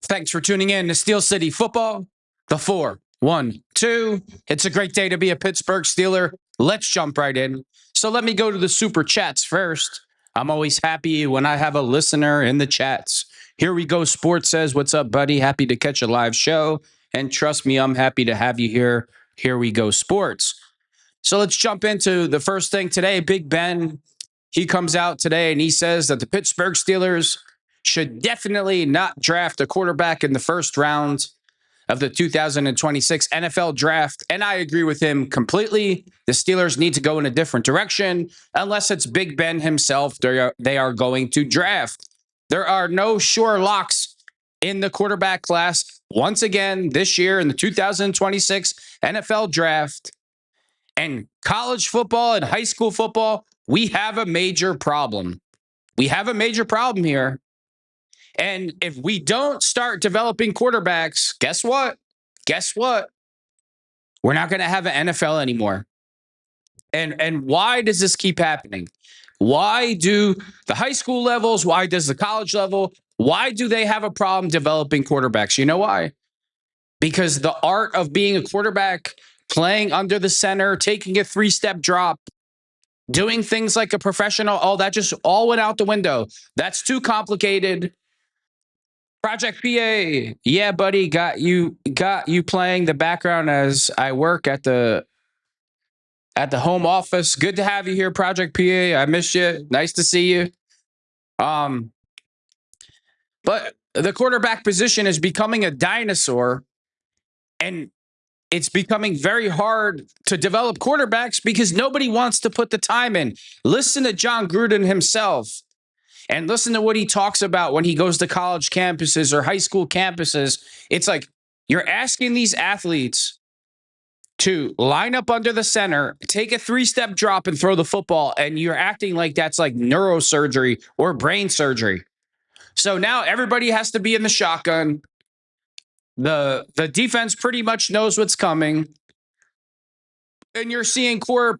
Thanks for tuning in to Steel City Football. The 4-1-2. It's a great day to be a Pittsburgh Steeler. Let's jump right in. So let me go to the super chats first. I'm always happy when I have a listener in the chats. Here we go. Sports says, "What's up, buddy? Happy to catch a live show. And trust me, I'm happy to have you here. Here we go, sports." So let's jump into the first thing today. Big Ben, he comes out today and he says that the Pittsburgh Steelers should definitely not draft a quarterback in the first round of the 2026 NFL draft. And I agree with him completely. The Steelers need to go in a different direction unless it's Big Ben himself they are going to draft. There are no sure locks in the quarterback class. Once again, this year in the 2026 NFL draft and college football and high school football, we have a major problem. We have a major problem here. And if we don't start developing quarterbacks, guess what? Guess what? We're not going to have an NFL anymore. And why does this keep happening? Why do the high school levels, why does the college level, why do they have a problem developing quarterbacks? You know why? Because the art of being a quarterback, playing under the center, taking a 3-step drop, doing things like a professional, that just all went out the window. That's too complicated. Project PA, yeah, buddy, got you playing the background as I work at the home office. Good to have you here, Project PA. I miss you. Nice to see you. But the quarterback position is becoming a dinosaur, and it's becoming very hard to develop quarterbacks because nobody wants to put the time in. Listen to John Gruden himself. And listen to what he talks about when he goes to college campuses or high school campuses. It's like you're asking these athletes to line up under the center, take a 3-step drop and throw the football, and you're acting like that's like neurosurgery or brain surgery. So now everybody has to be in the shotgun. The defense pretty much knows what's coming. And you're seeing poor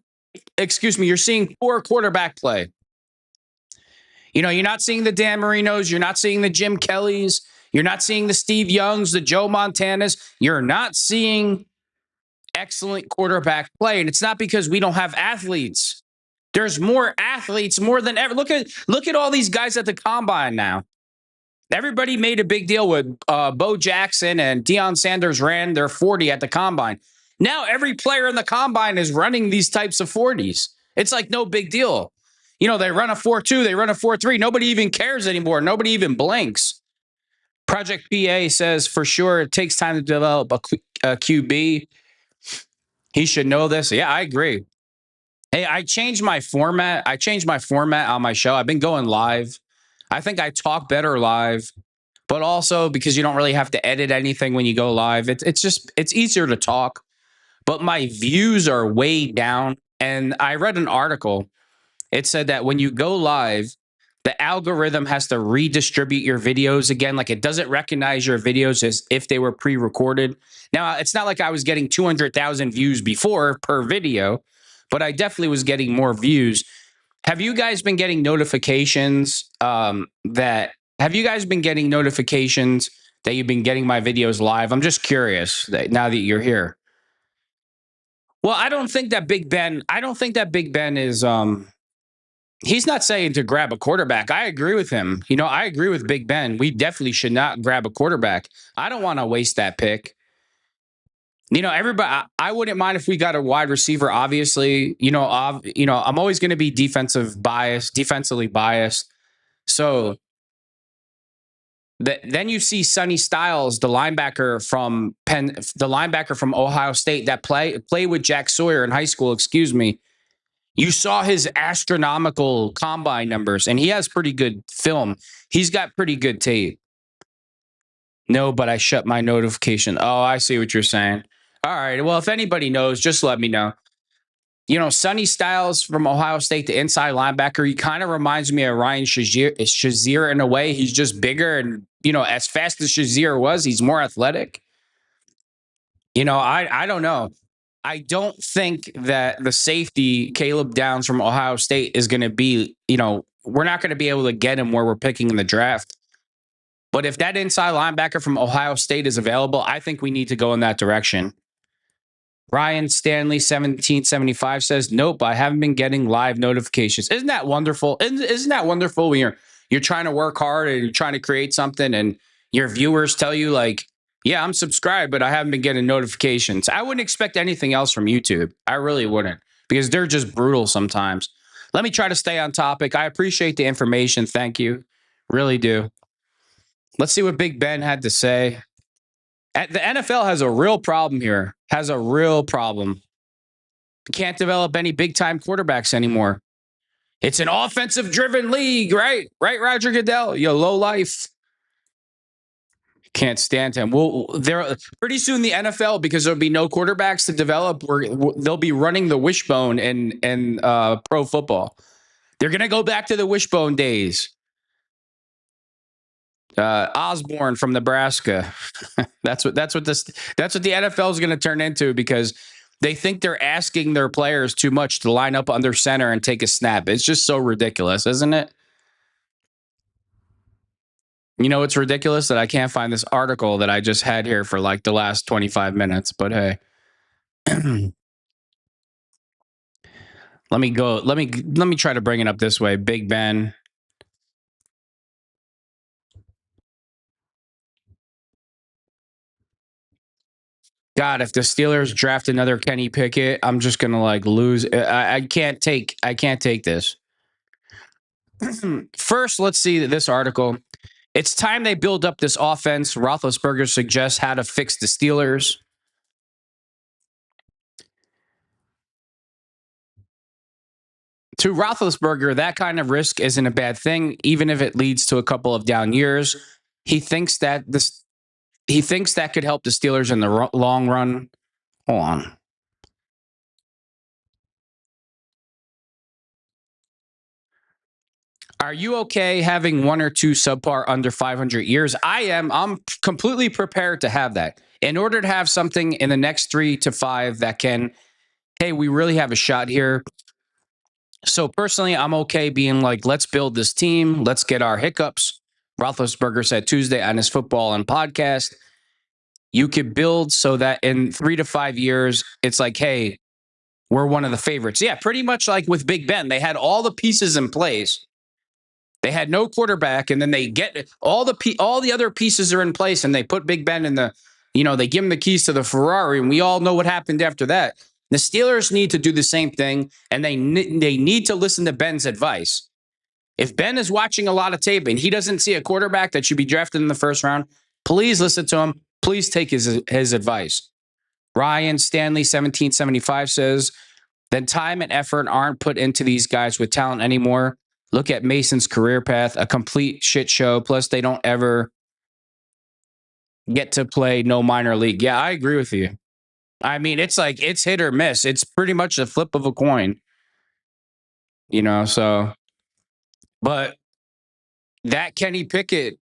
quarterback play. You know, you're not seeing the Dan Marinos. You're not seeing the Jim Kellys. You're not seeing the Steve Youngs, the Joe Montanas. You're not seeing excellent quarterback play. And it's not because we don't have athletes. There's more athletes, more than ever. Look at all these guys at the combine now. Everybody made a big deal with Bo Jackson and Deion Sanders ran their 40 at the combine. Now every player in the combine is running these types of 40s. It's like no big deal. You know, they run a 4.2, they run a 4.3. Nobody even cares anymore. Nobody even blinks. Project PA says, for sure, it takes time to develop a QB. He should know this. Yeah, I agree. Hey, I changed my format. On my show. I've been going live. I think I talk better live, but also because you don't really have to edit anything when you go live. It's easier to talk, but my views are way down. And I read an article. It said that when you go live, the algorithm has to redistribute your videos again. Like it doesn't recognize your videos as if they were pre-recorded. Now, it's not like I was getting 200,000 views before per video, but I definitely was getting more views. Have you guys been getting notifications that you've been getting my videos live? I'm just curious now that you're here. Well, I don't think that Big Ben is he's not saying to grab a quarterback. I agree with him. You know, I agree with Big Ben. We definitely should not grab a quarterback. I don't want to waste that pick. You know, everybody. I wouldn't mind if we got a wide receiver. Obviously, I'm always going to be defensively biased. So then you see Sonny Styles, the linebacker from Ohio State that played with Jack Sawyer in high school. Excuse me. You saw his astronomical combine numbers, and he has pretty good film. He's got pretty good tape. No, but I shut my notification. Oh, I see what you're saying. All right. Well, if anybody knows, just let me know. You know, Sonny Styles from Ohio State, the inside linebacker, he kind of reminds me of Ryan Shazier in a way. He's just bigger and, you know, as fast as Shazier was, he's more athletic. You know, I don't know. I don't think that the safety, Caleb Downs from Ohio State, is going to be, you know, we're not going to be able to get him where we're picking in the draft. But if that inside linebacker from Ohio State is available, I think we need to go in that direction. Ryan Stanley 1775 says, "Nope, I haven't been getting live notifications." Isn't that wonderful? Isn't that wonderful when you're trying to work hard and you're trying to create something and your viewers tell you like, "Yeah, I'm subscribed, but I haven't been getting notifications." I wouldn't expect anything else from YouTube. I really wouldn't, because they're just brutal sometimes. Let me try to stay on topic. I appreciate the information. Thank you. Really do. Let's see what Big Ben had to say. The NFL has a real problem here. Has a real problem. Can't develop any big time quarterbacks anymore. It's an offensive driven league, right? Right, Roger Goodell? You low life. Can't stand him. Well, there pretty soon the NFL, because there'll be no quarterbacks to develop, they'll be running the wishbone in pro football. They're gonna go back to the wishbone days. Osborne from Nebraska. that's what the NFL is going to turn into, because they think they're asking their players too much to line up under center and take a snap. It's just so ridiculous, isn't it? You know, it's ridiculous that I can't find this article that I just had here for like the last 25 minutes, but hey. Let me try to bring it up this way. Big Ben. God, if the Steelers draft another Kenny Pickett, I'm just gonna like lose. I can't take this. First, let's see this article. It's time they build up this offense. Roethlisberger suggests how to fix the Steelers. To Roethlisberger, that kind of risk isn't a bad thing, even if it leads to a couple of down years. He thinks that could help the Steelers in the long run. Hold on. Are you okay having one or two subpar under 500 years? I am. I'm completely prepared to have that. In order to have something in the next 3 to 5 that can, hey, we really have a shot here. So personally, I'm okay being like, let's build this team. Let's get our hiccups. Roethlisberger said Tuesday on his football and podcast, you could build so that in 3 to 5 years, it's like, hey, we're one of the favorites. Yeah, pretty much like with Big Ben. They had all the pieces in place. They had no quarterback, and then they get all the other pieces are in place, and they put Big Ben in the, they give him the keys to the Ferrari, and we all know what happened after that. The Steelers need to do the same thing, and they need to listen to Ben's advice. If Ben is watching a lot of tape and he doesn't see a quarterback that should be drafted in the first round, please listen to him. Please take his advice. Ryan Stanley 1775 says, then time and effort aren't put into these guys with talent anymore. Look at Mason's career path, a complete shit show. Plus, they don't ever get to play no minor league. Yeah, I agree with you. I mean, it's like it's hit or miss. It's pretty much a flip of a coin. So, but that Kenny Pickett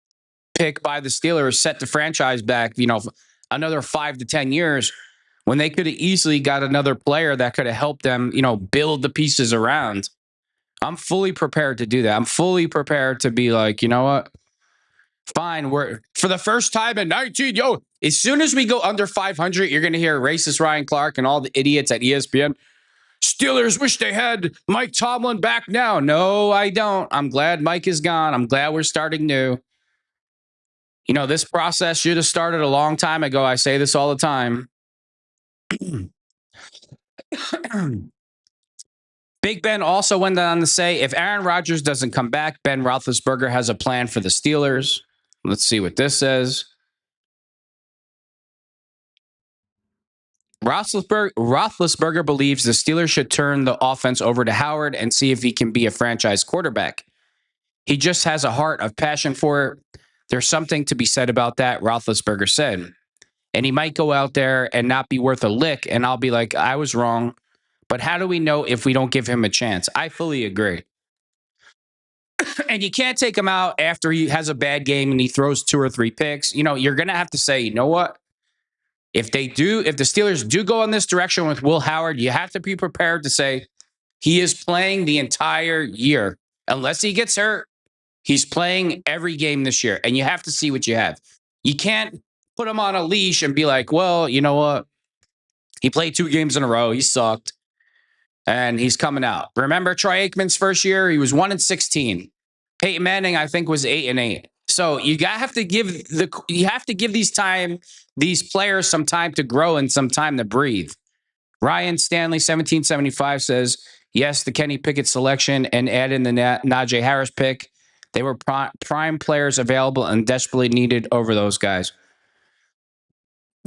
pick by the Steelers set the franchise back, another 5 to 10 years, when they could have easily got another player that could have helped them, build the pieces around. I'm fully prepared to do that. I'm fully prepared to be like, you know what? Fine. We're for the first time in 19. As soon as we go under 500, you're going to hear racist Ryan Clark and all the idiots at ESPN. Steelers wish they had Mike Tomlin back now. No, I don't. I'm glad Mike is gone. I'm glad we're starting new. This process should have started a long time ago. I say this all the time. Big Ben also went on to say, if Aaron Rodgers doesn't come back, Ben Roethlisberger has a plan for the Steelers. Let's see what this says. Roethlisberger believes the Steelers should turn the offense over to Howard and see if he can be a franchise quarterback. He just has a heart of passion for it. There's something to be said about that, Roethlisberger said. And he might go out there and not be worth a lick, and I'll be like, I was wrong. But how do we know if we don't give him a chance? I fully agree. And you can't take him out after he has a bad game and he throws 2 or 3 picks. You're going to have to say, you know what? If the Steelers do go in this direction with Will Howard, you have to be prepared to say he is playing the entire year. Unless he gets hurt, He's playing every game this year, and you have to see what you have. You can't put him on a leash and be like, well, you know what? He played 2 games in a row. He sucked, and he's coming out. Remember Troy Aikman's first year? He was 1-16. Peyton Manning, I think, was 8-8. So you have to give these players some time to grow and some time to breathe. Ryan Stanley, 1775 says, yes, the Kenny Pickett selection and add in the Najee Harris pick. They were prime players available and desperately needed over those guys.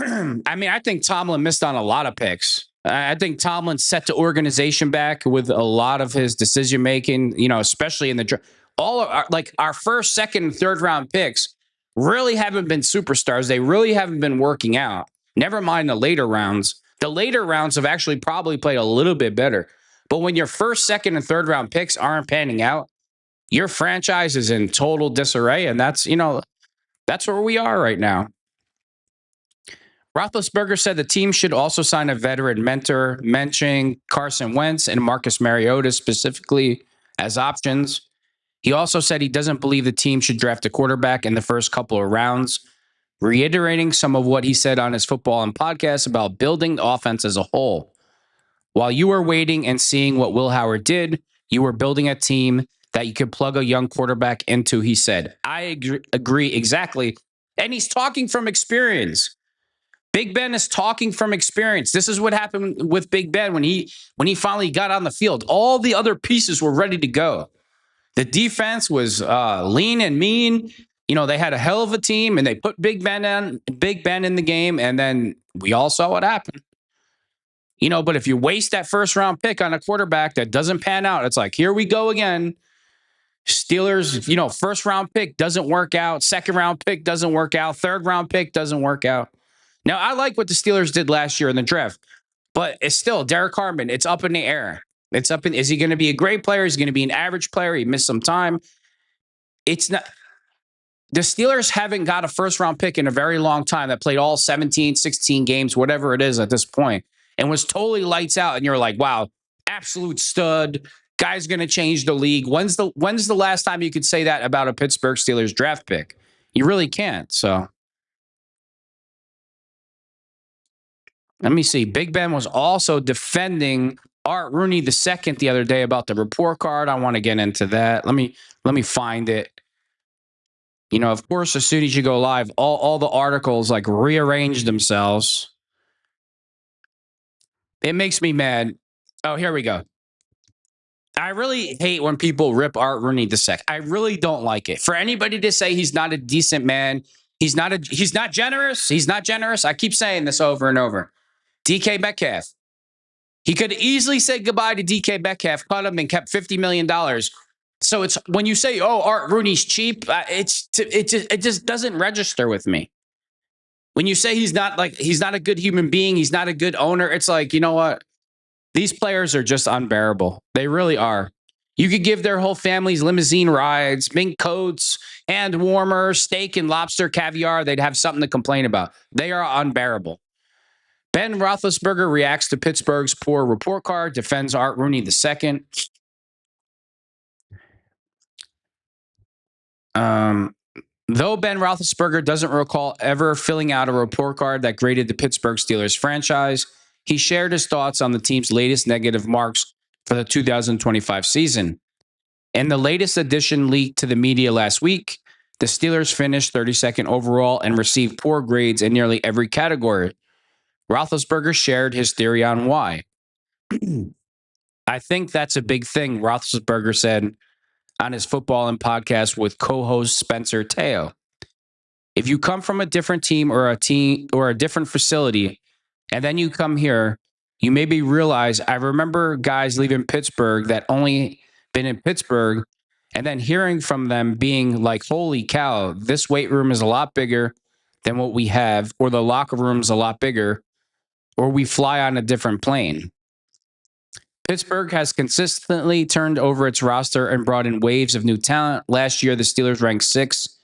I mean, I think Tomlin missed on a lot of picks. I think Tomlin set the organization back with a lot of his decision making, especially in the draft. All of our first, second, and third round picks really haven't been superstars. They really haven't been working out. Never mind the later rounds. The later rounds have actually probably played a little bit better. But when your first, second, and third round picks aren't panning out, your franchise is in total disarray. And that's where we are right now. Roethlisberger said the team should also sign a veteran mentor, mentioning Carson Wentz and Marcus Mariota specifically as options. He also said he doesn't believe the team should draft a quarterback in the first couple of rounds, reiterating some of what he said on his football and podcast about building the offense as a whole. While you were waiting and seeing what Will Howard did, you were building a team that you could plug a young quarterback into, he said. I agree exactly. And he's talking from experience. Big Ben is talking from experience. This is what happened with Big Ben when he finally got on the field. All the other pieces were ready to go. The defense was lean and mean. They had a hell of a team, and they put Big Ben in the game, and then we all saw what happened. But if you waste that first round pick on a quarterback that doesn't pan out, it's like, here we go again. Steelers, first round pick doesn't work out. Second round pick doesn't work out. Third round pick doesn't work out. Now, I like what the Steelers did last year in the draft, but it's still Derek Harmon. It's up in the air. Is he going to be a great player? Is he going to be an average player? He missed some time. It's not. The Steelers haven't got a first round pick in a very long time that played all 17, 16 games, whatever it is at this point, and was totally lights out. And you're like, wow, absolute stud. Guy's going to change the league. When's the last time you could say that about a Pittsburgh Steelers draft pick? You really can't. So let me see. Big Ben was also defending Art Rooney II the other day about the report card. I want to get into that. Let me find it. Of course, as soon as you go live, all the articles rearrange themselves. It makes me mad. Oh, here we go. I really hate when people rip Art Rooney II. I really don't like it. For anybody to say he's not a decent man, he's not generous. He's not generous. I keep saying this over and over. DK Metcalf. He could easily say goodbye to DK Metcalf, cut him, and kept $50 million. So it's when you say, "Oh, Art Rooney's cheap," it just doesn't register with me. When you say he's not a good human being, he's not a good owner, it's like, you know what? These players are just unbearable. They really are. You could give their whole families limousine rides, mink coats, hand warmers, steak and lobster caviar. They'd have something to complain about. They are unbearable. Ben Roethlisberger reacts to Pittsburgh's poor report card, defends Art Rooney II. Though Ben Roethlisberger doesn't recall ever filling out a report card that graded the Pittsburgh Steelers franchise, he shared his thoughts on the team's latest negative marks for the 2025 season. In the latest edition leaked to the media last week, the Steelers finished 32nd overall and received poor grades in nearly every category. Roethlisberger shared his theory on why. I think that's a big thing, Roethlisberger said on his football and podcast with co-host Spencer Teo. If you come from a different team or a different facility, and then you come here, you maybe realize I remember guys leaving Pittsburgh that only been in Pittsburgh, and then hearing from them being like, holy cow, this weight room is a lot bigger than what we have, or the locker room's a lot bigger, or we fly on a different plane. Pittsburgh has consistently turned over its roster and brought in waves of new talent. Last year, the Steelers ranked 6th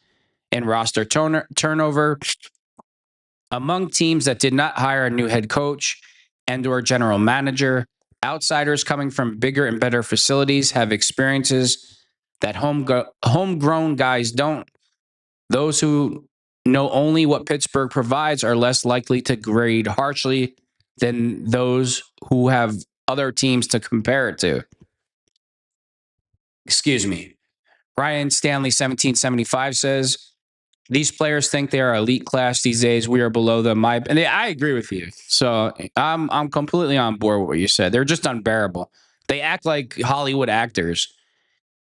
in roster turnover among teams that did not hire a new head coach and or general manager. Outsiders coming from bigger and better facilities have experiences that homegrown guys don't. Those who know only what Pittsburgh provides are less likely to grade harshly than those who have other teams to compare it to. Excuse me. Ryan Stanley 1775 says, these players think they are elite class these days. We are below them. I agree with you. So I'm completely on board with what you said. They're just unbearable. They act like Hollywood actors.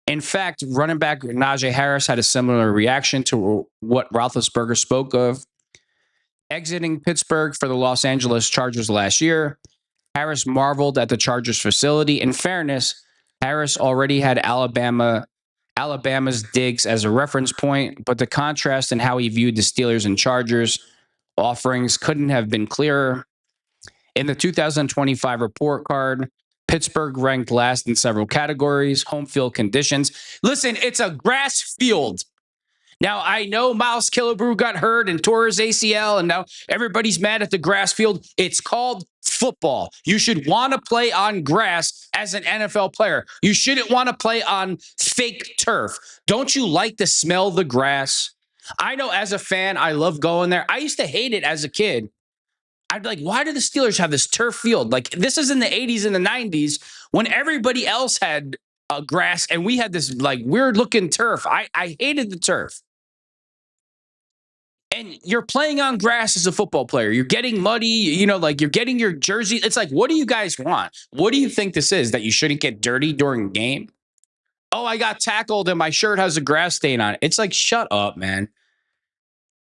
In fact, running back Najee Harris had a similar reaction to what Roethlisberger spoke of. Exiting Pittsburgh for the Los Angeles Chargers last year, Harris marveled at the Chargers facility. In fairness, Harris already had Alabama's digs as a reference point, but the contrast in how he viewed the Steelers and Chargers offerings couldn't have been clearer. In the 2025 report card, Pittsburgh ranked last in several categories, home field conditions. Listen, it's a grass field. Now, I know Miles Killebrew got hurt and tore his ACL, and now everybody's mad at the grass field. It's called football. You should want to play on grass as an NFL player. You shouldn't want to play on fake turf. Don't you like to smell the grass? I know as a fan, I love going there. I used to hate it as a kid. I'd be like, why do the Steelers have this turf field? Like, this is in the 80s and the 90s when everybody else had grass and we had this like weird looking turf. I hated the turf. And you're playing on grass as a football player. You're getting muddy, like you're getting your jersey. It's like, what do you guys want? What do you think this is? That you shouldn't get dirty during a game? Oh, I got tackled and my shirt has a grass stain on it. It's like, shut up, man.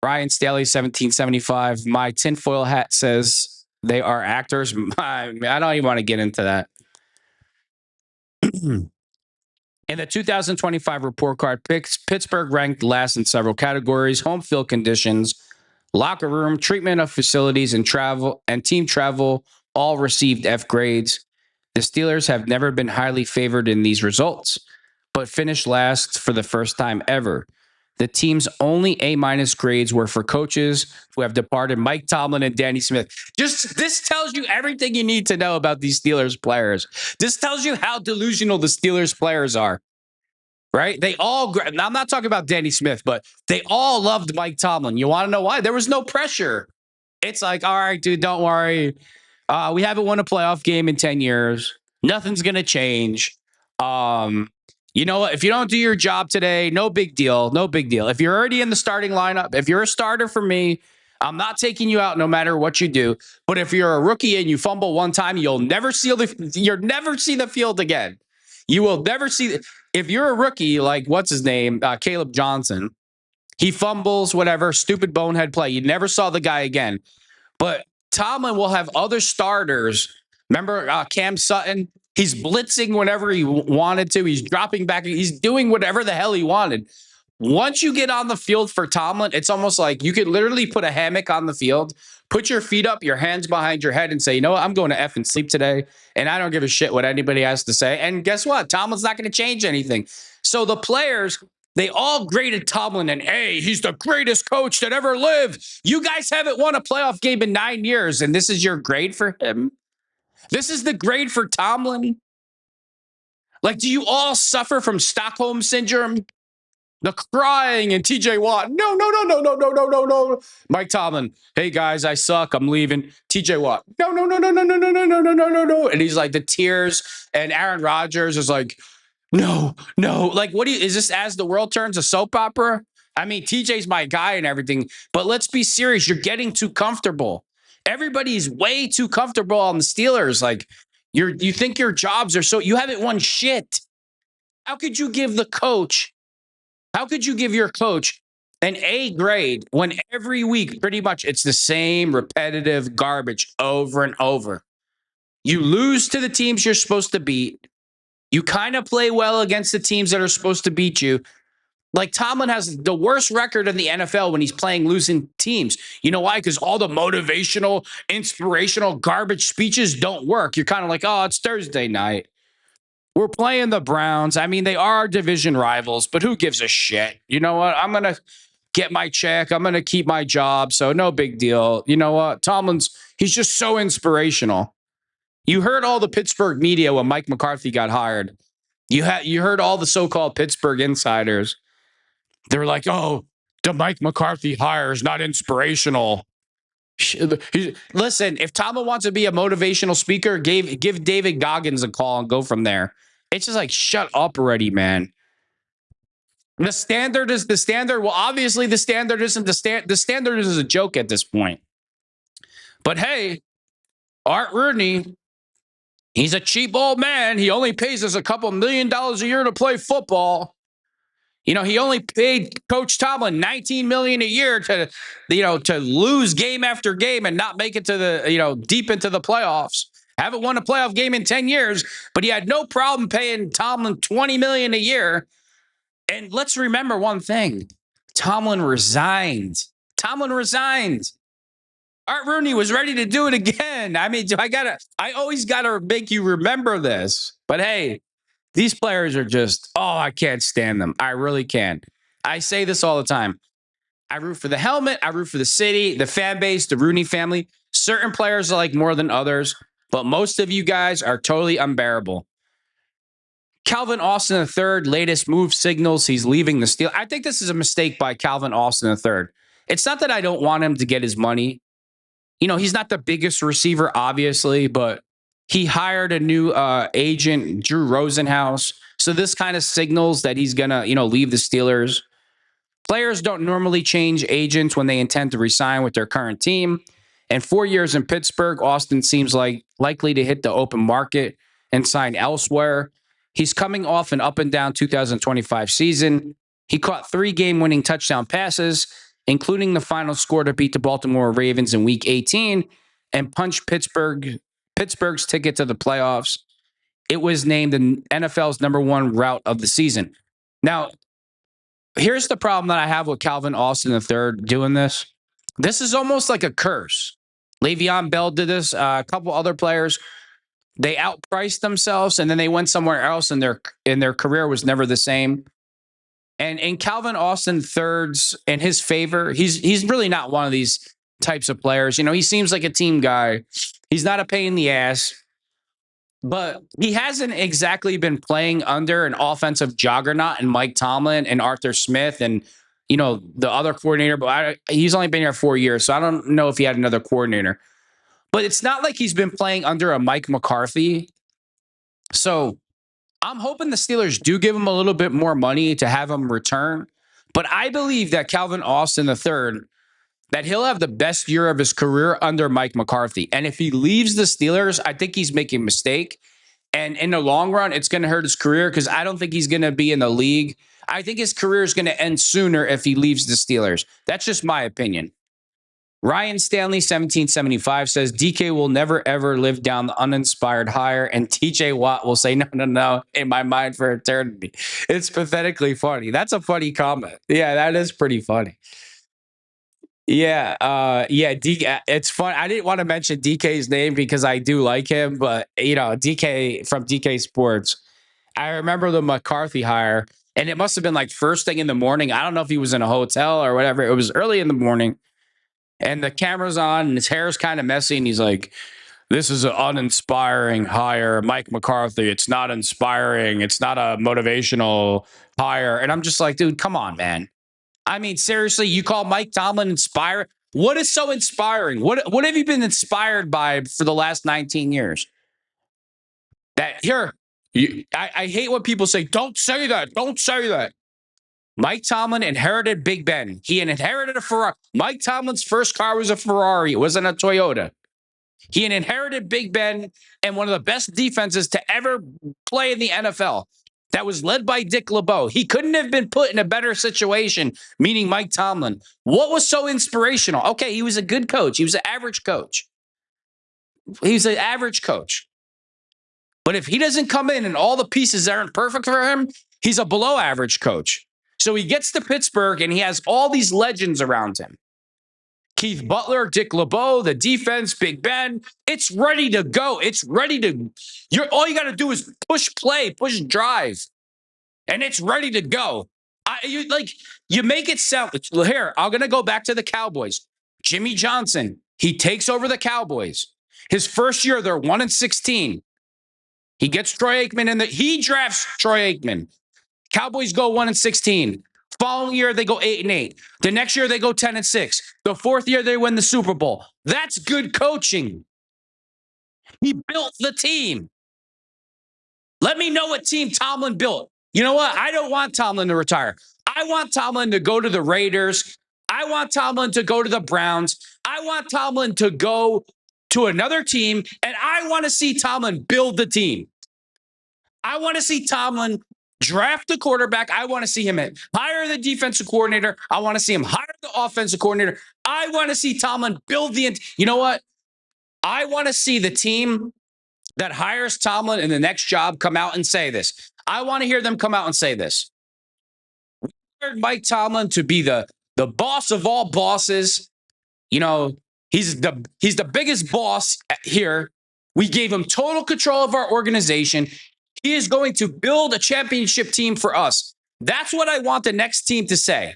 Ryan Staley, 1775. My tinfoil hat says they are actors. I don't even want to get into that. In the 2025 report card, Pittsburgh ranked last in several categories: home field conditions, locker room, treatment of facilities, and team travel all received F grades. The Steelers have never been highly favored in these results, but finished last for the first time ever. The team's only A- grades were for coaches who have departed: Mike Tomlin and Danny Smith. This tells you everything you need to know about these Steelers players. This tells you how delusional the Steelers players are, right? They all, now I'm not talking about Danny Smith, but they all loved Mike Tomlin. You want to know why? There was no pressure. It's like, all right, dude, don't worry. We haven't won a playoff game in 10 years. Nothing's going to change. You know what? If you don't do your job today, no big deal. No big deal. If you're already in the starting lineup, if you're a starter for me, I'm not taking you out no matter what you do. But if you're a rookie and you fumble one time, you'll never see the field again. You will never see. If you're a rookie, like what's his name, Caleb Johnson, he fumbles, whatever, stupid bonehead play. You never saw the guy again. But Tomlin will have other starters. Remember Cam Sutton? He's blitzing whenever he wanted to. He's dropping back. He's doing whatever the hell he wanted. Once you get on the field for Tomlin, it's almost like you could literally put a hammock on the field, put your feet up, your hands behind your head, and say, you know what? I'm going to F and sleep today, and I don't give a shit what anybody has to say. And guess what? Tomlin's not going to change anything. So the players, they all graded Tomlin and, hey, he's the greatest coach that ever lived. You guys haven't won a playoff game in 9 years, and this is your grade for him? This is the grade for Tomlin? Like, do you all suffer from Stockholm syndrome? The crying and TJ Watt. No. Mike Tomlin. Hey guys, I suck. I'm leaving. TJ Watt. No. And he's like the tears. And Aaron Rodgers is like, no. Like, is this as the world turns a soap opera? I mean, TJ's my guy and everything, but let's be serious. You're getting too comfortable. Everybody's way too comfortable on the Steelers. Like, you think your jobs are you haven't won shit. How could you give your coach an A grade when every week pretty much it's the same repetitive garbage over and over? You lose to the teams you're supposed to beat. You kind of play well against the teams that are supposed to beat you. Like, Tomlin has the worst record in the NFL when he's playing losing teams. You know why? Because all the motivational, inspirational garbage speeches don't work. You're kind of like, oh, it's Thursday night. We're playing the Browns. I mean, they are division rivals, but who gives a shit? You know what? I'm going to get my check. I'm going to keep my job, so no big deal. You know what? He's just so inspirational. You heard all the Pittsburgh media when Mike McCarthy got hired. You heard all the so-called Pittsburgh insiders. They were like, "Oh, the Mike McCarthy hire is not inspirational." Listen, if Tomlin wants to be a motivational speaker, give David Goggins a call and go from there. It's just like, shut up already, man. The standard is the standard. Well, obviously, the standard isn't the standard. The standard is a joke at this point. But hey, Art Rooney, he's a cheap old man. He only pays us a couple $1 million a year to play football. You know, he only paid Coach Tomlin $19 million a year to, to lose game after game and not make it to the, deep into the playoffs. Haven't won a playoff game in 10 years, but he had no problem paying Tomlin $20 million a year. And let's remember one thing. Tomlin resigned. Art Rooney was ready to do it again. I mean, I always gotta make you remember this. But hey, these players are just, I can't stand them. I really can't. I say this all the time. I root for the helmet. I root for the city, the fan base, the Rooney family. Certain players I like more than others, but most of you guys are totally unbearable. Calvin Austin III, latest move signals he's leaving the Steelers. I think this is a mistake by Calvin Austin III. It's not that I don't want him to get his money. He's not the biggest receiver, obviously, but he hired a new agent, Drew Rosenhaus. So this kind of signals that he's going to, leave the Steelers. Players don't normally change agents when they intend to resign with their current team. And 4 years in Pittsburgh, Austin seems like likely to hit the open market and sign elsewhere. He's coming off an up and down 2025 season. He caught 3 game-winning touchdown passes, including the final score to beat the Baltimore Ravens in Week 18 and punch Pittsburgh's ticket to the playoffs. It was named the NFL's #1 route of the season. Now, here's the problem that I have with Calvin Austin III doing this. This is almost like a curse. Le'Veon Bell did this. A couple other players, they outpriced themselves and then they went somewhere else, and their career was never the same. And in Calvin Austin III's, in his favor, he's really not one of these types of players. He seems like a team guy. He's not a pain in the ass, but he hasn't exactly been playing under an offensive juggernaut and Mike Tomlin and Arthur Smith and, the other coordinator. But he's only been here 4 years, so I don't know if he had another coordinator. But it's not like he's been playing under a Mike McCarthy. So I'm hoping the Steelers do give him a little bit more money to have him return. But I believe that Calvin Austin III, that he'll have the best year of his career under Mike McCarthy. And if he leaves the Steelers, I think he's making a mistake. And in the long run, it's going to hurt his career because I don't think he's going to be in the league. I think his career is going to end sooner if he leaves the Steelers. That's just my opinion. Ryan Stanley, 1775, says DK will never, ever live down the uninspired hire, and TJ Watt will say, no, in my mind for eternity. It's pathetically funny. That's a funny comment. Yeah, that is pretty funny. Yeah, it's fun. I didn't want to mention DK's name because I do like him, but, DK from DK Sports, I remember the McCarthy hire, and it must have been like first thing in the morning. I don't know if he was in a hotel or whatever. It was early in the morning. And the camera's on, and his hair's kind of messy, and he's like, this is an uninspiring hire. Mike McCarthy, it's not inspiring. It's not a motivational hire. And I'm just like, dude, come on, man. I mean, seriously, you call Mike Tomlin inspiring? What is so inspiring? What have you been inspired by for the last 19 years? I hate when people say, don't say that. Don't say that. Mike Tomlin inherited Big Ben. He inherited a Ferrari. Mike Tomlin's first car was a Ferrari. It wasn't a Toyota. He inherited Big Ben and one of the best defenses to ever play in the NFL. That was led by Dick LeBeau. He couldn't have been put in a better situation, meaning Mike Tomlin. What was so inspirational? Okay, he was a good coach. He was an average coach. But if he doesn't come in and all the pieces aren't perfect for him, he's a below average coach. So he gets to Pittsburgh and he has all these legends around him. Keith Butler, Dick LeBeau, the defense, Big Ben. It's ready to go. It's ready to. All you got to do is push play, push drive, and it's ready to go. You make it sound. Here, I'm gonna go back to the Cowboys. Jimmy Johnson, he takes over the Cowboys. His first year, they're 1-16. He gets Troy Aikman in he drafts Troy Aikman. Cowboys go 1-16. Following year, they go 8-8. The next year, they go 10-6. The fourth year, they win the Super Bowl. That's good coaching. He built the team. Let me know what team Tomlin built. You know what? I don't want Tomlin to retire. I want Tomlin to go to the Raiders. I want Tomlin to go to the Browns. I want Tomlin to go to another team, and I want to see Tomlin build the team. I want to see Tomlin draft the quarterback. I want to see him hire the defensive coordinator. I want to see him hire the offensive coordinator. I want to see Tomlin build you know what? I want to see the team that hires Tomlin in the next job come out and say this. I want to hear them come out and say this. We hired Mike Tomlin to be the boss of all bosses. You know, he's the biggest boss here. We gave him total control of our organization. He is going to build a championship team for us. That's what I want the next team to say.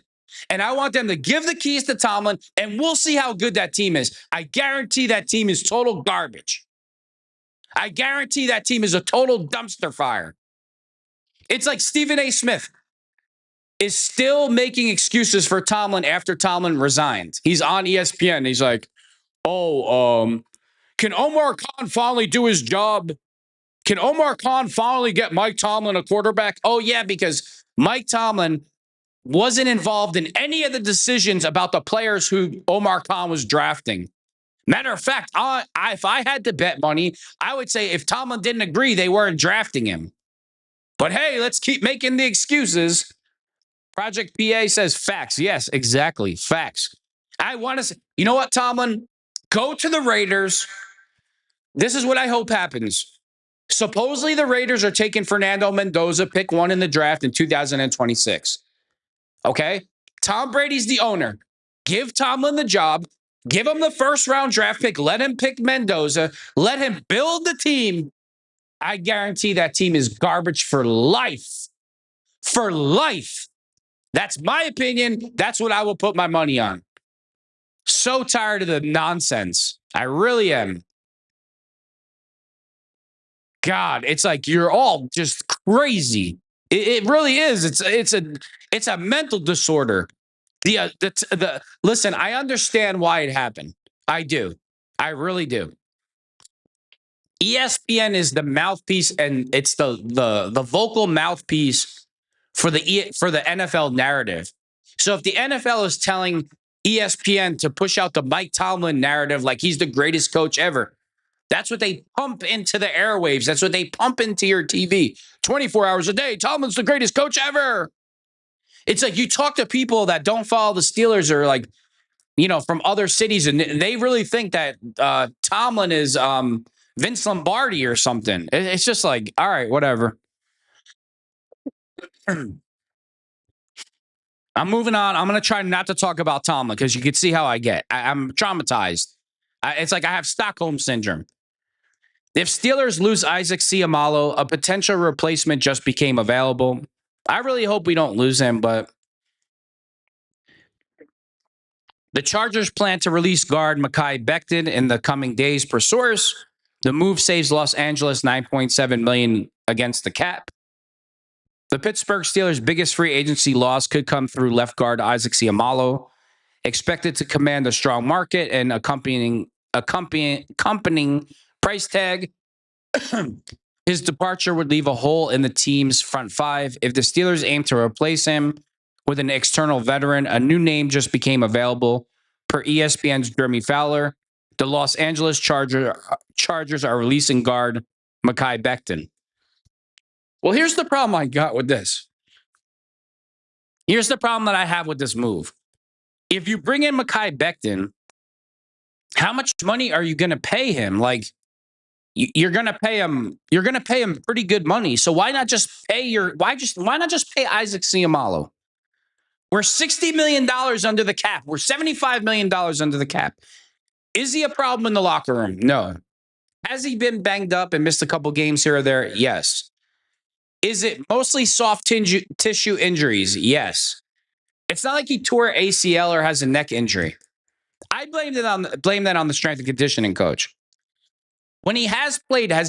And I want them to give the keys to Tomlin, and we'll see how good that team is. I guarantee that team is total garbage. I guarantee that team is a total dumpster fire. It's like Stephen A. Smith is still making excuses for Tomlin after Tomlin resigned. He's on ESPN. He's like, can Omar Khan finally do his job? Can Omar Khan finally get Mike Tomlin a quarterback? Oh, yeah, because Mike Tomlin wasn't involved in any of the decisions about the players who Omar Khan was drafting. Matter of fact, if I had to bet money, I would say if Tomlin didn't agree, they weren't drafting him. But hey, let's keep making the excuses. Project PA says facts. Yes, exactly. Facts. I want to say, you know what, Tomlin? Go to the Raiders. This is what I hope happens. Supposedly the Raiders are taking Fernando Mendoza, pick 1 in the draft in 2026. Okay? Tom Brady's the owner. Give Tomlin the job. Give him the first-round draft pick. Let him pick Mendoza. Let him build the team. I guarantee that team is garbage for life. For life. That's my opinion. That's what I will put my money on. So tired of the nonsense. I really am. God, it's like you're all just crazy. It really is. It's a mental disorder. Listen, I understand why it happened. I do. I really do. ESPN is the mouthpiece, and it's the vocal mouthpiece for the NFL narrative. So if the NFL is telling ESPN to push out the Mike Tomlin narrative like he's the greatest coach ever, that's what they pump into the airwaves. That's what they pump into your TV. 24 hours a day, Tomlin's the greatest coach ever. It's like you talk to people that don't follow the Steelers or like, you know, from other cities, and they really think that Tomlin is Vince Lombardi or something. It's just like, all right, whatever. I'm moving on. I'm going to try not to talk about Tomlin because you can see how I get. I'm traumatized. It's like I have Stockholm syndrome. If Steelers lose Isaac Seumalo, a potential replacement just became available. I really hope we don't lose him, but the Chargers plan to release guard Mekhi Becton in the coming days per source. The move saves Los Angeles $9.7 million against the cap. The Pittsburgh Steelers' biggest free agency loss could come through left guard Isaac Seumalo, expected to command a strong market and accompanying price tag. His departure would leave a hole in the team's front five. If the Steelers aim to replace him with an external veteran, a new name just became available. Per ESPN's Jeremy Fowler, the Los Angeles Chargers are releasing guard Mekhi Becton. Well, here's the problem I got with this. Here's the problem that I have with this move. If you bring in Mekhi Becton, how much money are you going to pay him? Like, you're going to pay him. You're going to pay him pretty good money. So why not just pay why not just pay Isaac Seumalo? We're $60 million under the cap. We're $75 million under the cap. Is he a problem in the locker room? No. Has he been banged up and missed a couple games here or there? Yes. Is it mostly soft tissue injuries? Yes. It's not like he tore ACL or has a neck injury. I blame that on the strength and conditioning coach. When he has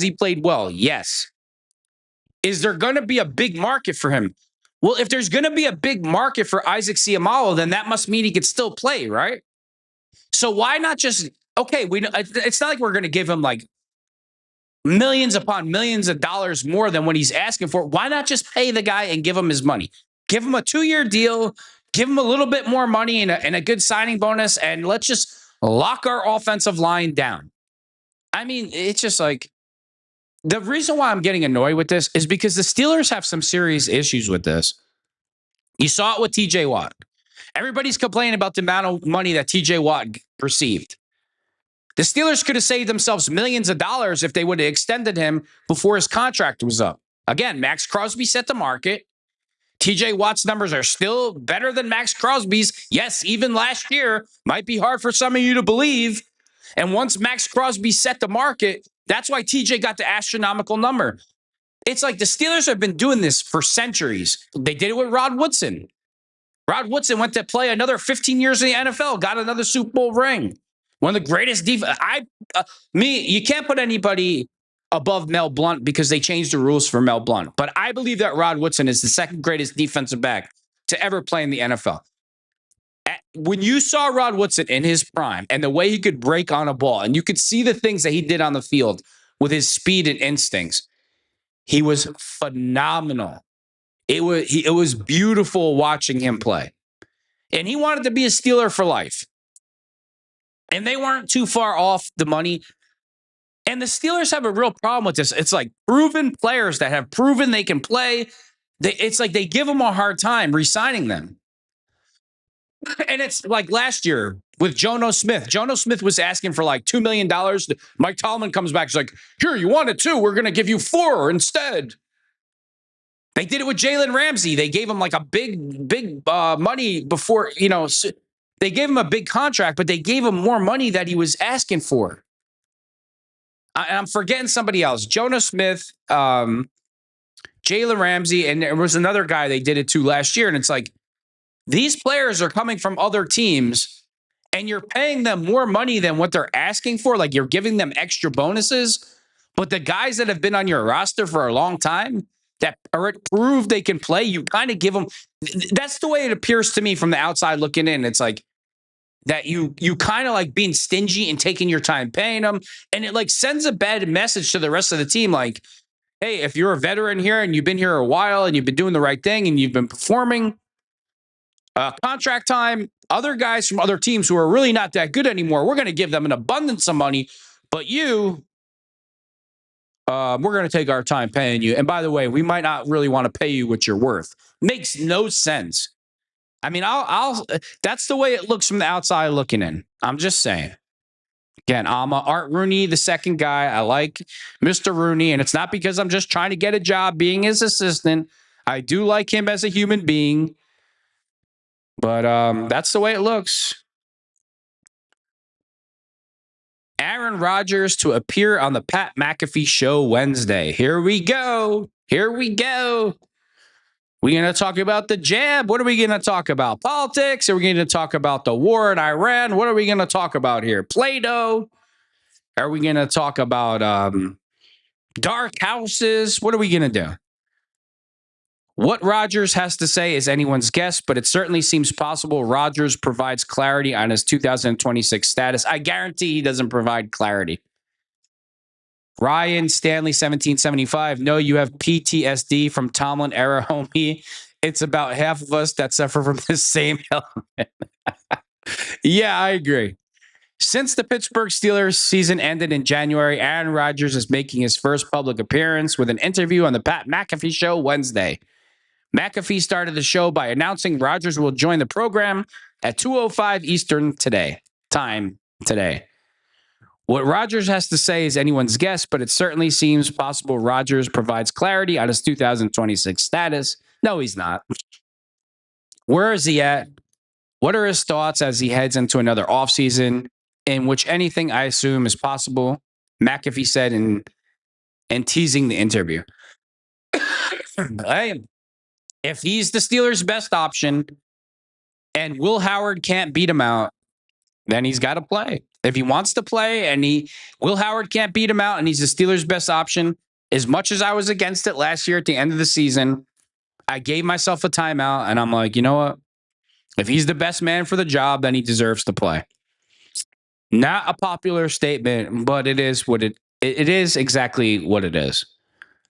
he played well? Yes. is there going to be a big market for him? Well, if there's going to be a big market for Isaac Seumalo, then that must mean he could still play, right? So why not just, okay, it's not like we're going to give him like millions upon millions of dollars more than what he's asking for. Why not just pay the guy and give him his money? Give him a 2-year deal, give him a little bit more money and a good signing bonus, and let's just lock our offensive line down. I mean, it's just like, the reason why I'm getting annoyed with this is because the Steelers have some serious issues with this. You saw it with TJ Watt. Everybody's complaining about the amount of money that TJ Watt received. The Steelers could have saved themselves millions of dollars if they would have extended him before his contract was up. Again, Max Crosby set the market. TJ Watt's numbers are still better than Max Crosby's. Yes, even last year. Might be hard for some of you to believe. And once Max Crosby set the market, that's why TJ got the astronomical number. It's like the Steelers have been doing this for centuries. They did it with Rod Woodson. Rod Woodson went to play another 15 years in the NFL, got another Super Bowl ring. One of the greatest defense. You can't put anybody above Mel Blount because they changed the rules for Mel Blount. But I believe that Rod Woodson is the second greatest defensive back to ever play in the NFL. When you saw Rod Woodson in his prime and the way he could break on a ball, and you could see the things that he did on the field with his speed and instincts, he was phenomenal. It was beautiful watching him play. And he wanted to be a Steeler for life. And they weren't too far off the money. And the Steelers have a real problem with this. It's like proven players that have proven they can play. It's like they give them a hard time re-signing them. And it's like last year with Jono Smith. Jono Smith was asking for like $2 million. Mike Tomlin comes back. He's like, here, you wanted $2. We're going to give you $4 instead. They did it with Jalen Ramsey. They gave him like a big money before, they gave him a big contract, but they gave him more money that he was asking for. I'm forgetting somebody else. Jono Smith, Jalen Ramsey, and there was another guy they did it to last year. And it's like, these players are coming from other teams and you're paying them more money than what they're asking for. Like you're giving them extra bonuses. But the guys that have been on your roster for a long time that prove they can play, you kind of give them. That's the way it appears to me from the outside looking in. It's like that you kind of like being stingy and taking your time paying them. And it like sends a bad message to the rest of the team. Like, hey, if you're a veteran here and you've been here a while and you've been doing the right thing and you've been performing, contract time, other guys from other teams who are really not that good anymore, we're going to give them an abundance of money. But we're going to take our time paying you. And by the way, we might not really want to pay you what you're worth. Makes no sense. I mean, that's the way it looks from the outside looking in. I'm just saying. Again, I'm Art Rooney, the second guy. I like Mr. Rooney, and it's not because I'm just trying to get a job being his assistant. I do like him as a human being. But that's the way it looks. Aaron Rodgers to appear on the Pat McAfee show Wednesday. Here we go. We're going to talk about the jab. What are we going to talk about? Politics? Are we going to talk about the war in Iran? What are we going to talk about here? Play-Doh? Are we going to talk about dark houses? What are we going to do? What Rodgers has to say is anyone's guess, but it certainly seems possible Rodgers provides clarity on his 2026 status. I guarantee he doesn't provide clarity. Ryan Stanley 1775. No, you have PTSD from Tomlin era, homie. It's about half of us that suffer from the same element. Yeah, I agree. Since the Pittsburgh Steelers season ended in January, Aaron Rodgers is making his first public appearance with an interview on the Pat McAfee show Wednesday. McAfee started the show by announcing Rodgers will join the program at 2:05 Eastern time today. What Rodgers has to say is anyone's guess, but it certainly seems possible Rodgers provides clarity on his 2026 status. No, he's not. Where is he at? What are his thoughts as he heads into another offseason in which anything I assume is possible? McAfee said in teasing the interview. If he's the Steelers' best option and Will Howard can't beat him out, then he's got to play. If he wants to play and Will Howard can't beat him out and he's the Steelers' best option as much as I was against it last year at the end of the season, I gave myself a timeout and I'm like, you know what? If he's the best man for the job, then he deserves to play. Not a popular statement, but it is what it is exactly what it is.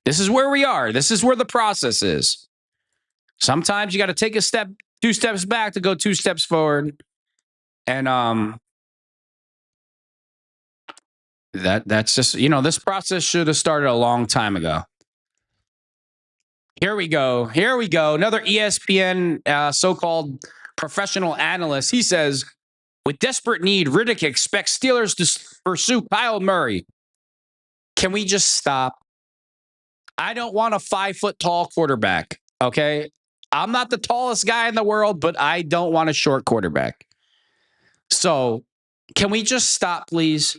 This is where we are. This is where the process is. Sometimes you got to take a step, 2 steps back to go 2 steps forward. And that's just, this process should have started a long time ago. Here we go. Another ESPN so-called professional analyst. He says, with desperate need, Riddick expects Steelers to pursue Kyle Murray. Can we just stop? I don't want a 5-foot-tall quarterback, okay? I'm not the tallest guy in the world, but I don't want a short quarterback. So can we just stop, please?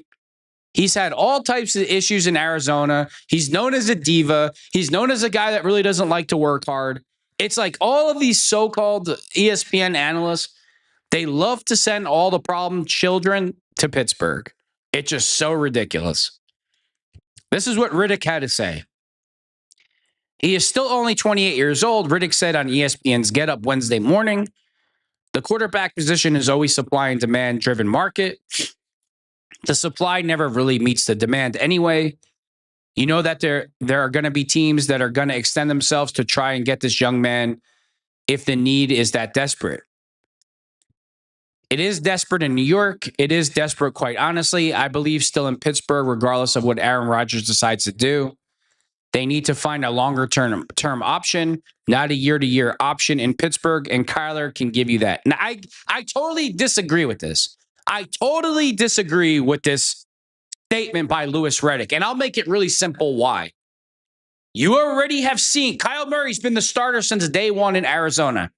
He's had all types of issues in Arizona. He's known as a diva. He's known as a guy that really doesn't like to work hard. It's like all of these so-called ESPN analysts, they love to send all the problem children to Pittsburgh. It's just so ridiculous. This is what Riddick had to say. He is still only 28 years old, Riddick said on ESPN's Get Up Wednesday morning. The quarterback position is always supply and demand driven market. The supply never really meets the demand anyway. You know that there are going to be teams that are going to extend themselves to try and get this young man if the need is that desperate. It is desperate in New York. It is desperate, quite honestly. I believe still in Pittsburgh, regardless of what Aaron Rodgers decides to do. They need to find a longer term option, not a year-to-year option in Pittsburgh, and Kyler can give you that. Now, I totally disagree with this. I totally disagree with this statement by Louis Riddick, and I'll make it really simple why. You already have seen Kyle Murray's been the starter since day one in Arizona.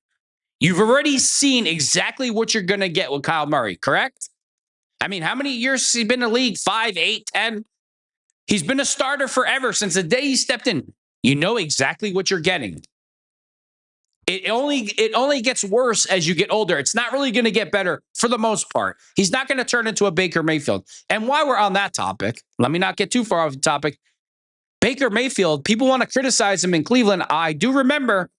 You've already seen exactly what you're going to get with Kyle Murray, correct? I mean, how many years has he been in the league? 5, 8, 10? He's been a starter forever since the day he stepped in. You know exactly what you're getting. It only gets worse as you get older. It's not really going to get better for the most part. He's not going to turn into a Baker Mayfield. And while we're on that topic, let me not get too far off the topic. Baker Mayfield, people want to criticize him in Cleveland. I do remember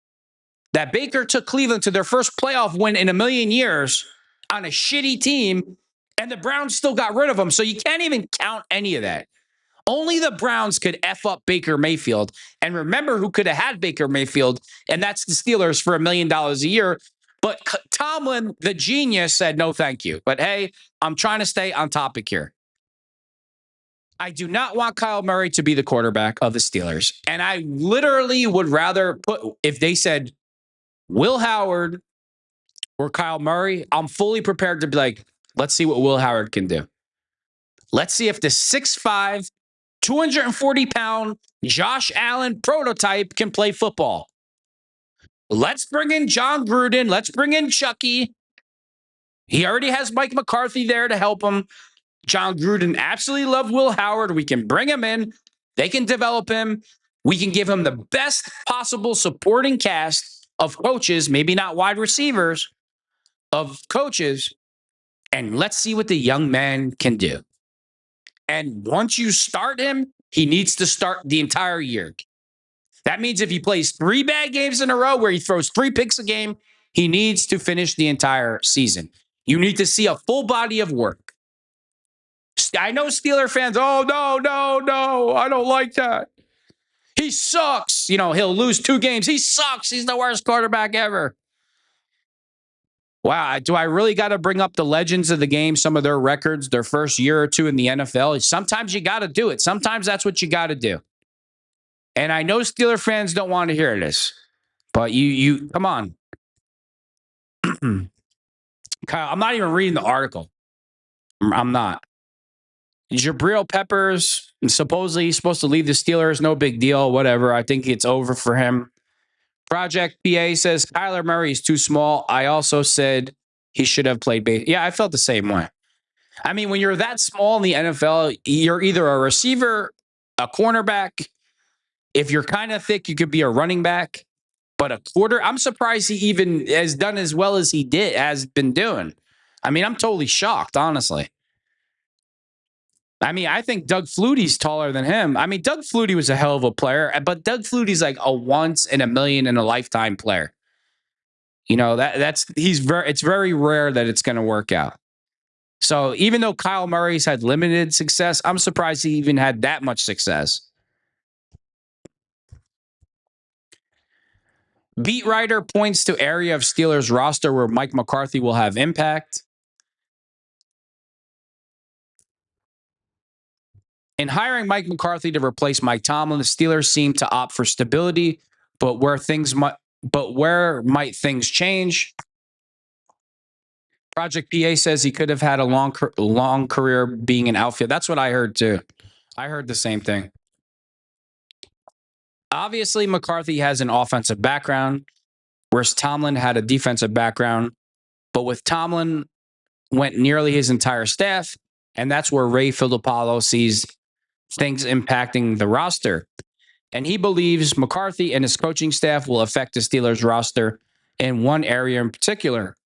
that Baker took Cleveland to their first playoff win in a million years on a shitty team, and the Browns still got rid of him. So you can't even count any of that. Only the Browns could F up Baker Mayfield. And remember who could have had Baker Mayfield, and that's the Steelers for $1 million a year. But Tomlin, the genius, said, no, thank you. But hey, I'm trying to stay on topic here. I do not want Kyle Murray to be the quarterback of the Steelers. And I literally would rather if they said Will Howard or Kyle Murray, I'm fully prepared to be like, let's see what Will Howard can do. Let's see if the 6'5", 240-pound Josh Allen prototype can play football. Let's bring in John Gruden. Let's bring in Chucky. He already has Mike McCarthy there to help him. John Gruden absolutely loved Will Howard. We can bring him in. They can develop him. We can give him the best possible supporting cast of coaches, maybe not wide receivers, of coaches, and let's see what the young man can do. And once you start him, he needs to start the entire year. That means if he plays 3 bad games in a row where he throws 3 picks a game, he needs to finish the entire season. You need to see a full body of work. I know Steeler fans, oh, no, I don't like that. He sucks. He'll lose 2 games. He sucks. He's the worst quarterback ever. Wow, do I really got to bring up the legends of the game, some of their records, their first year or two in the NFL? Sometimes you got to do it. Sometimes that's what you got to do. And I know Steeler fans don't want to hear this, but you come on. Kyle, I'm not even reading the article. I'm not. Jabril Peppers, supposedly he's supposed to leave the Steelers. No big deal, whatever. I think it's over for him. Project PA says Kyler Murray is too small. I also said he should have played base. Yeah, I felt the same way. I mean, when you're that small in the NFL, you're either a receiver, a cornerback. If you're kind of thick, you could be a running back. But a quarter, I'm surprised he even has done as well as he has been doing. I mean, I'm totally shocked, honestly. I mean, I think Doug Flutie's taller than him. I mean, Doug Flutie was a hell of a player, but Doug Flutie's like a once in a million in a lifetime player. You know, it's very rare that it's going to work out. So even though Kyle Murray's had limited success, I'm surprised he even had that much success. Beat writer points to area of Steelers roster where Mike McCarthy will have impact. In hiring Mike McCarthy to replace Mike Tomlin, the Steelers seem to opt for stability, but where might things change? Project PA says he could have had a long career being an outfield. That's what I heard too. I heard the same thing. Obviously, McCarthy has an offensive background, whereas Tomlin had a defensive background. But with Tomlin, went nearly his entire staff, and that's where Ray Filipalo sees things impacting the roster. And he believes McCarthy and his coaching staff will affect the Steelers roster in one area in particular.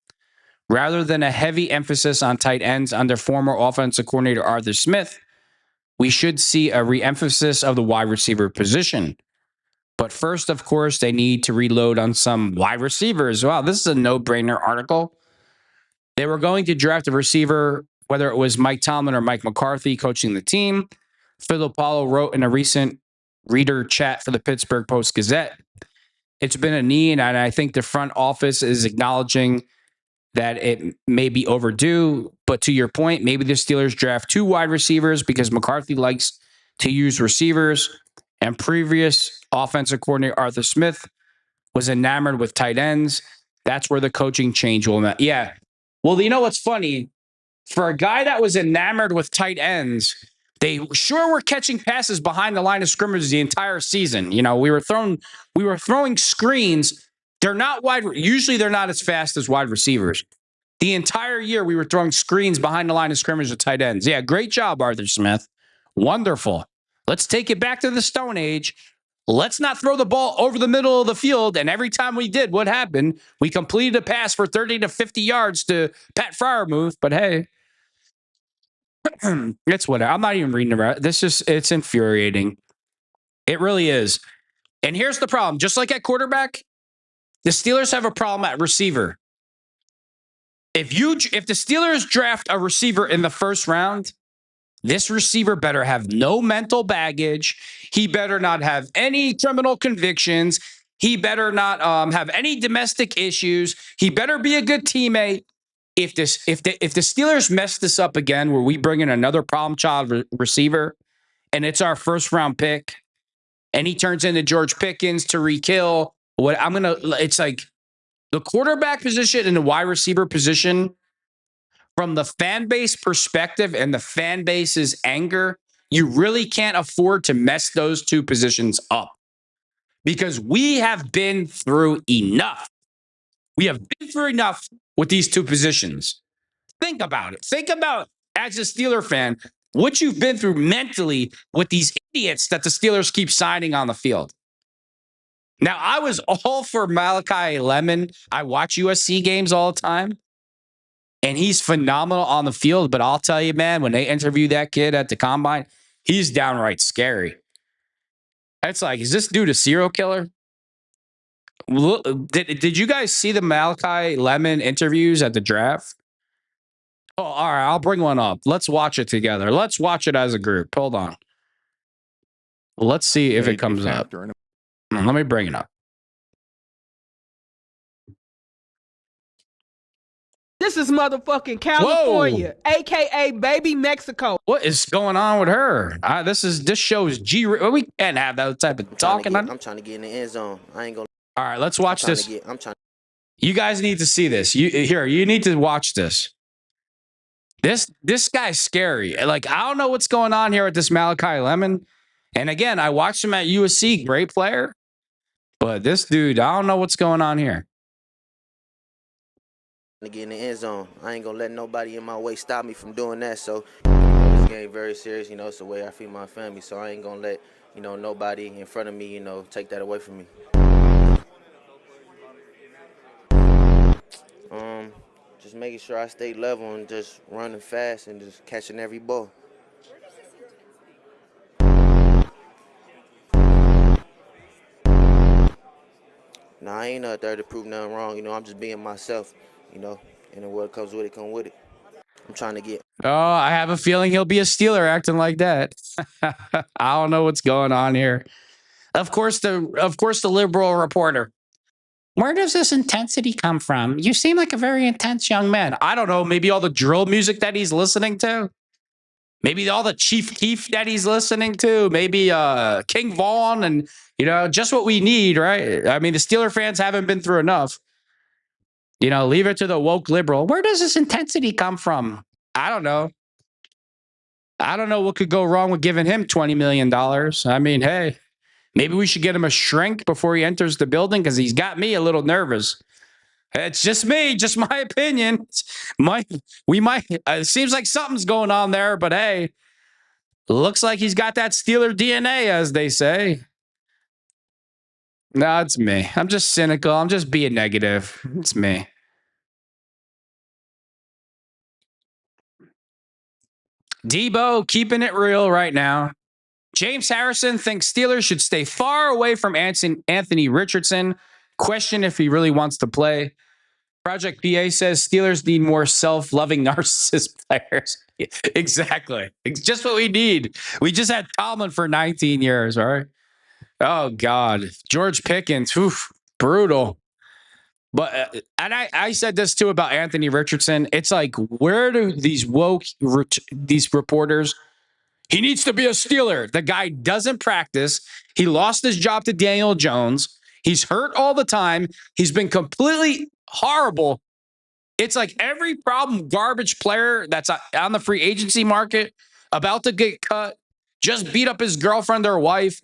Rather than a heavy emphasis on tight ends under former offensive coordinator Arthur Smith, we should see a re-emphasis of the wide receiver position. But first, of course, they need to reload on some wide receivers. Wow, this is a no-brainer article. They were going to draft a receiver, whether it was Mike Tomlin or Mike McCarthy coaching the team. Filipalo wrote in a recent reader chat for the Pittsburgh Post-Gazette, it's been a need, and I think the front office is acknowledging that it may be overdue. But to your point, maybe the Steelers draft 2 wide receivers because McCarthy likes to use receivers, and previous offensive coordinator Arthur Smith was enamored with tight ends. That's where the coaching change will matter. Yeah. Well, you know what's funny? For a guy that was enamored with tight ends, they sure were catching passes behind the line of scrimmage the entire season. You know, we were throwing screens. Usually they're not as fast as wide receivers. The entire year we were throwing screens behind the line of scrimmage with tight ends. Yeah, great job, Arthur Smith. Wonderful. Let's take it back to the Stone Age. Let's not throw the ball over the middle of the field. And every time we did, what happened? We completed a pass for 30 to 50 yards to Pat Freiermuth. But hey, it's whatever. I'm not even reading about it. It's infuriating. It really is. And here's the problem. Just like at quarterback, the Steelers have a problem at receiver. If the Steelers draft a receiver in the first round, this receiver better have no mental baggage. He better not have any criminal convictions. He better not have any domestic issues. He better be a good teammate. If the Steelers mess this up again, where we bring in another problem child receiver, and it's our first round pick, and he turns into George Pickens, Tyreek Hill, it's like the quarterback position and the wide receiver position. From the fan base perspective and the fan base's anger, you really can't afford to mess those 2 positions up because we have been through enough. We have been through enough with these 2 positions. Think about it. Think about, as a Steeler fan, what you've been through mentally with these idiots that the Steelers keep signing on the field. Now, I was all for Malachi Lemon. I watch USC games all the time. And he's phenomenal on the field. But I'll tell you, man, when they interview that kid at the combine, he's downright scary. It's like, is this dude a serial killer? Did you guys see the Malachi Lemon interviews at the draft? Oh, all right. I'll bring one up. Let's watch it together. Let's watch it as a group. Hold on. Let's see if it comes up. Let me bring it up. This is motherfucking California, aka baby Mexico. What is going on with her? This show's G. We can't have that type of talking. I'm trying to get in the end zone. I ain't gonna. All right, let's watch this. You guys need to see this. You need to watch this. This guy's scary. Like, I don't know what's going on here with this Malachi Lemon. And again, I watched him at USC, great player. But this dude, I don't know what's going on here. To get in the end zone. I ain't gonna let nobody in my way stop me from doing that. So this game very serious. You know, it's the way I feed my family. So I ain't gonna let nobody in front of me take that away from me. Just making sure I stay level and just running fast and just catching every ball. Nah, I ain't out there to prove nothing wrong. You know, I'm just being myself. You know, and then what comes with it, come with it. I'm trying to get. Oh, I have a feeling he'll be a Steeler acting like that. I don't know what's going on here. Of course, the liberal reporter. Where does this intensity come from? You seem like a very intense young man. I don't know. Maybe all the drill music that he's listening to. Maybe all the Chief Keef that he's listening to. Maybe King Vaughn, and just what we need, right? I mean, the Steeler fans haven't been through enough. Leave it to the woke liberal. Where does this intensity come from? I don't know. I don't know what could go wrong with giving him $20 million. I mean, hey, maybe we should get him a shrink before he enters the building because he's got me a little nervous. It's just me, just my opinion. It seems like something's going on there, but hey, looks like he's got that Steeler DNA, as they say. No, it's me. I'm just cynical. I'm just being negative. It's me. Debo keeping it real right now. James Harrison thinks Steelers should stay far away from Anthony Richardson. Question if he really wants to play. Project PA says Steelers need more self-loving narcissist players. Exactly. It's just what we need. We just had Tomlin for 19 years, all right? Oh, God. George Pickens, brutal. But and I said this too about Anthony Richardson. It's like, where do these these reporters? He needs to be a Steeler. The guy doesn't practice. He lost his job to Daniel Jones. He's hurt all the time. He's been completely horrible. It's like every problem garbage player that's on the free agency market, about to get cut, just beat up his girlfriend or wife.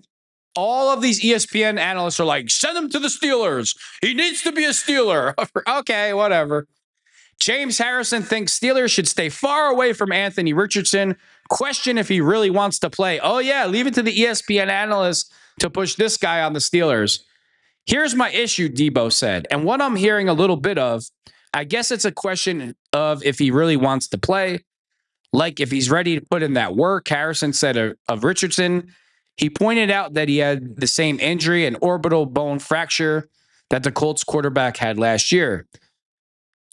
All of these ESPN analysts are like, send him to the Steelers. He needs to be a Steeler. Okay, whatever. James Harrison thinks Steelers should stay far away from Anthony Richardson. Question if he really wants to play. Oh, yeah, leave it to the ESPN analysts to push this guy on the Steelers. Here's my issue, Debo said. And what I'm hearing a little bit of, I guess it's a question of if he really wants to play, like if he's ready to put in that work. Harrison said of Richardson, he pointed out that he had the same injury, an orbital bone fracture that the Colts quarterback had last year.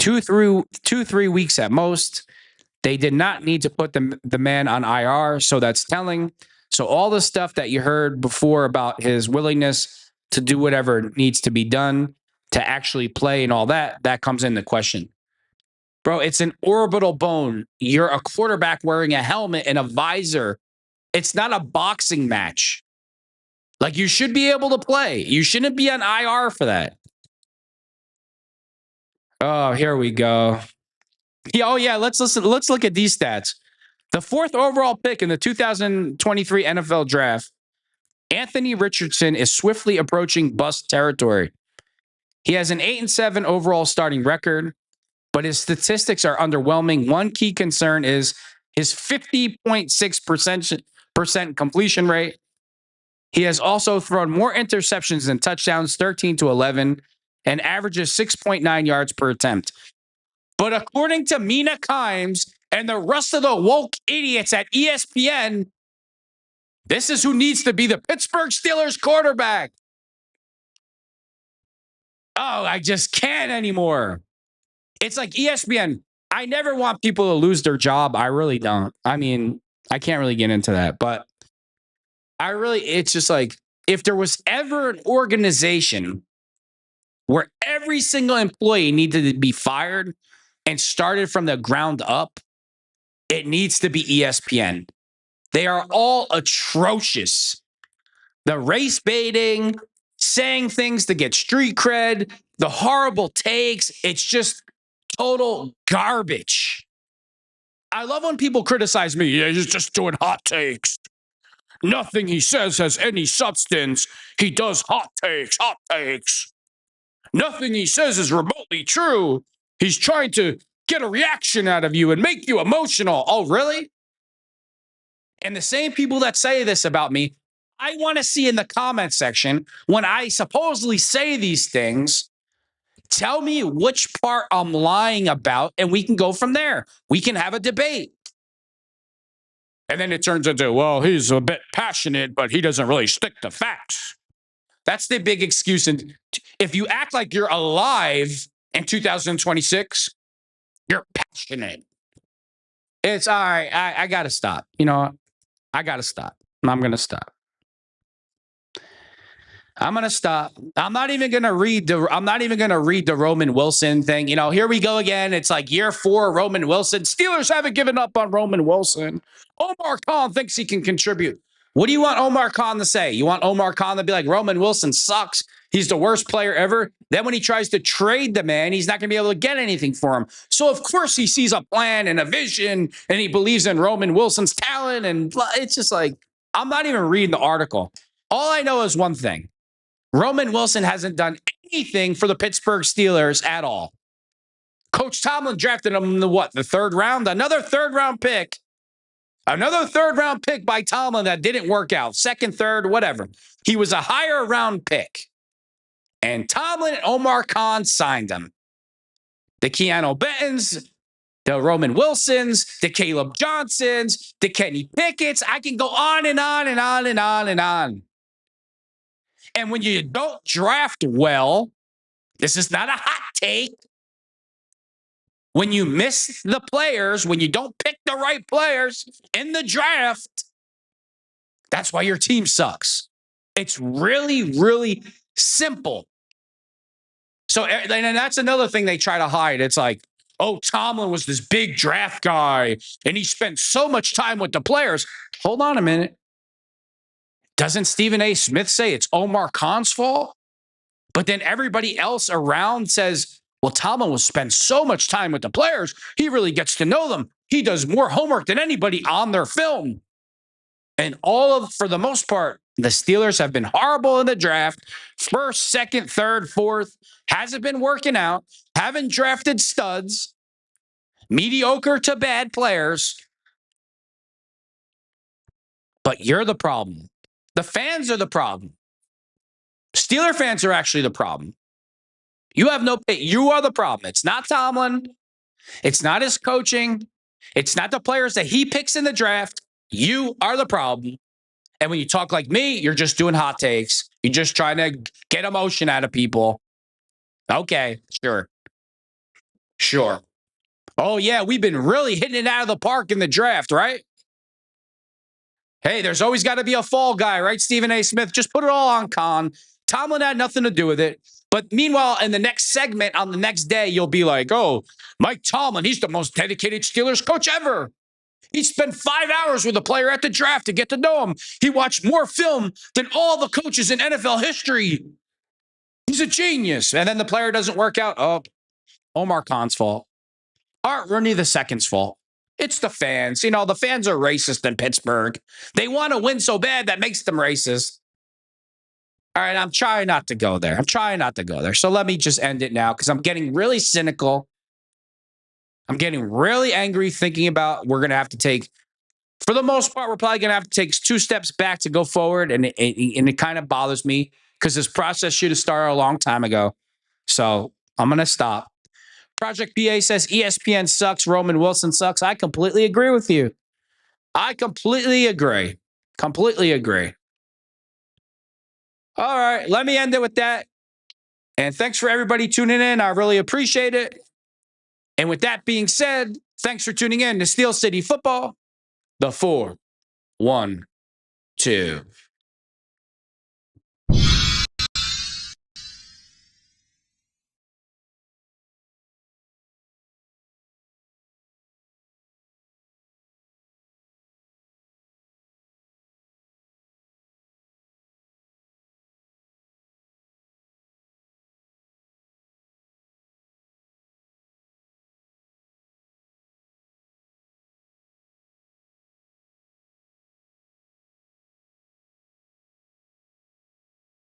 2-3 weeks at most. They did not need to put the man on IR, so that's telling. So all the stuff that you heard before about his willingness to do whatever needs to be done to actually play and all that comes into question. Bro, it's an orbital bone. You're a quarterback wearing a helmet and a visor. It's not a boxing match. Like, you should be able to play. You shouldn't be on IR for that. Oh, here we go. Oh, yeah, let's look at these stats. The 4th overall pick in the 2023 NFL Draft, Anthony Richardson is swiftly approaching bust territory. He has an 8-7 overall starting record, but his statistics are underwhelming. One key concern is his 50.6% completion rate. He has also thrown more interceptions than touchdowns, 13-11, and averages 6.9 yards per attempt. But according to Mina Kimes and the rest of the woke idiots at ESPN, this is who needs to be the Pittsburgh Steelers quarterback. Oh, I just can't anymore. It's like ESPN. I never want people to lose their job. I really don't. I mean, I can't really get into that, but it's just like, if there was ever an organization where every single employee needed to be fired and started from the ground up, it needs to be ESPN. They are all atrocious. The race baiting, saying things to get street cred, the horrible takes, it's just total garbage. I love when people criticize me. Yeah, he's just doing hot takes. Nothing he says has any substance. He does hot takes. Nothing he says is remotely true. He's trying to get a reaction out of you and make you emotional. Oh, really? And the same people that say this about me, I want to see in the comment section, when I supposedly say these things, tell me which part I'm lying about, and we can go from there. We can have a debate. And then it turns into, well, he's a bit passionate, but he doesn't really stick to facts. That's the big excuse. And if you act like you're alive in 2026, you're passionate. It's all right. I got to stop. You know, I got to stop. I'm going to stop. I'm gonna stop. I'm not even gonna read the Roman Wilson thing. You know, here we go again. It's like year 4, Roman Wilson. Steelers haven't given up on Roman Wilson. Omar Khan thinks he can contribute. What do you want Omar Khan to say? You want Omar Khan to be like, Roman Wilson sucks. He's the worst player ever. Then when he tries to trade the man, he's not going to be able to get anything for him. So, of course, he sees a plan and a vision, and he believes in Roman Wilson's talent. And it's just like, I'm not even reading the article. All I know is one thing. Roman Wilson hasn't done anything for the Pittsburgh Steelers at all. Coach Tomlin drafted him in the third round? Another third-round pick. Another third-round pick by Tomlin that didn't work out. Second, third, whatever. He was a higher-round pick. And Tomlin and Omar Khan signed him. The Keanu Bettons, the Roman Wilsons, the Caleb Johnsons, the Kenny Pickett's. I can go on and on and on and on and on. And when you don't draft well, this is not a hot take. When you miss the players, when you don't pick the right players in the draft, that's why your team sucks. It's really, really simple. So, and that's another thing they try to hide. It's like, oh, Tomlin was this big draft guy, and he spent so much time with the players. Hold on a minute. Doesn't Stephen A. Smith say it's Omar Khan's fault? But then everybody else around says, well, Tomlin will spend so much time with the players. He really gets to know them. He does more homework than anybody on their film. And for the most part, the Steelers have been horrible in the draft. First, second, third, fourth. Hasn't been working out. Haven't drafted studs. Mediocre to bad players. But you're the problem. The fans are the problem. Steeler fans are actually the problem. You are the problem. It's not Tomlin. It's not his coaching. It's not the players that he picks in the draft. You are the problem. And when you talk like me, you're just doing hot takes. You're just trying to get emotion out of people. Okay, sure. Sure. Oh, yeah, we've been really hitting it out of the park in the draft, right? Hey, there's always got to be a fall guy, right, Stephen A. Smith? Just put it all on Khan. Tomlin had nothing to do with it. But meanwhile, in the next segment on the next day, you'll be like, oh, Mike Tomlin, he's the most dedicated Steelers coach ever. He spent 5 hours with a player at the draft to get to know him. He watched more film than all the coaches in NFL history. He's a genius. And then the player doesn't work out. Oh, Omar Khan's fault. Art Rooney II's fault. It's the fans. You know, the fans are racist in Pittsburgh. They want to win so bad that makes them racist. All right, I'm trying not to go there. So let me just end it now because I'm getting really cynical. I'm getting really angry thinking about we're going to have to take, for the most part, we're probably going to have to take 2 steps back to go forward. And it kind of bothers me because this process should have started a long time ago. So I'm going to stop. Project PA says ESPN sucks. Roman Wilson sucks. I completely agree with you. I completely agree. All right, let me end it with that. And thanks for everybody tuning in. I really appreciate it. And with that being said, thanks for tuning in to Steel City Football. The 4, 1, 2.